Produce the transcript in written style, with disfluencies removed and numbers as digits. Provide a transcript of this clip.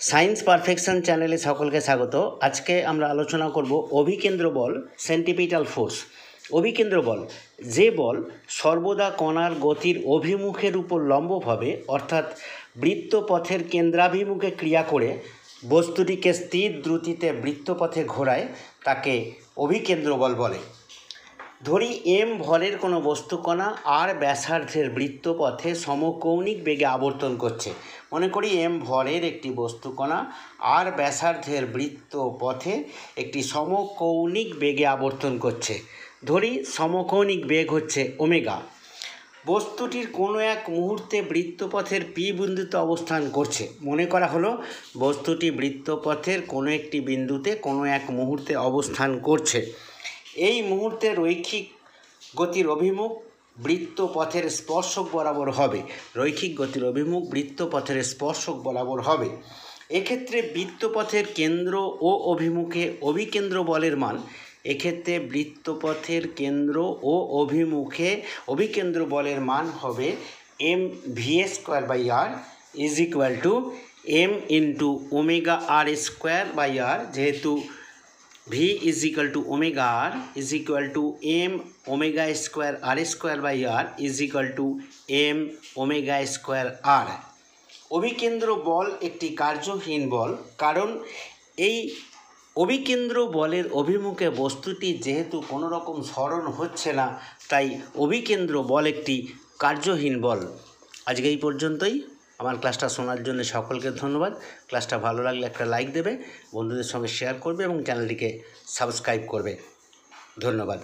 Science perfection চ্যানেলে সকলকে স্বাগত। আজকে আমরা আলোচনা করব অভিকেন্দ্র বল, সেন্টিপিটাল ফোর্স। অভিকেন্দ্র বল, যে বল সর্বদা কণার গতির অভিমুখের উপর লম্বভাবে অর্থাৎ বৃত্তপথের কেন্দ্রাভিমুখে ক্রিয়া করে বস্তুটিকে স্থির দ্রুতিতে বৃত্তপথে ঘোরায়, তাকে অভিকেন্দ্র বল বলে। ধরি এম ভরের কোনো বস্তুকণা আর ব্যাসার্ধের বৃত্তপথে সমকৌণিক বেগে আবর্তন করছে। মনে করি এম ভরের একটি বস্তুকণা আর ব্যাসার্ধের বৃত্তপথে একটি সমকৌণিক বেগে আবর্তন করছে। ধরি সমকৌণিক বেগ হচ্ছে ওমেগা। বস্তুটির কোনো এক মুহূর্তে বৃত্তপথের পি বিন্দুতে অবস্থান করছে। মনে করা হলো বস্তুটি বৃত্তপথের কোনো একটি বিন্দুতে কোনো এক মুহূর্তে অবস্থান করছে। এই মুহূর্তে রৈখিক গতির অভিমুখ বৃত্তপথের স্পর্শক বরাবর হবে। রৈখিক গতির অভিমুখ বৃত্তপথের স্পর্শক বরাবর হবে। এক্ষেত্রে বৃত্তপথের কেন্দ্র ও অভিমুখে অভিকেন্দ্র বলের মান, এক্ষেত্রে বৃত্তপথের কেন্দ্র ও অভিমুখে অভিকেন্দ্র বলের মান হবে M V square by R is equal to M into omega R square by R, যেহেতু V is equal to omega R is equal to M omega square R square by R is equal to M omega square R. অভিকেন্দ্র বল একটি কার্যহীন বল, কারণ এই অভিকেন্দ্র বলের অভিমুখে বস্তুটি যেহেতু কোনো রকম সরণ হচ্ছে না, তাই অভিকেন্দ্র বল একটি কার্যহীন বল। আজকে এই পর্যন্তই। আমার ক্লাসটা শোনার জন্য সকলকে ধন্যবাদ। ক্লাসটা ভালো লাগলে একটা লাইক দেবে, বন্ধুদের সঙ্গে শেয়ার করবে এবং চ্যানেলটিকে সাবস্ক্রাইব করবে। ধন্যবাদ।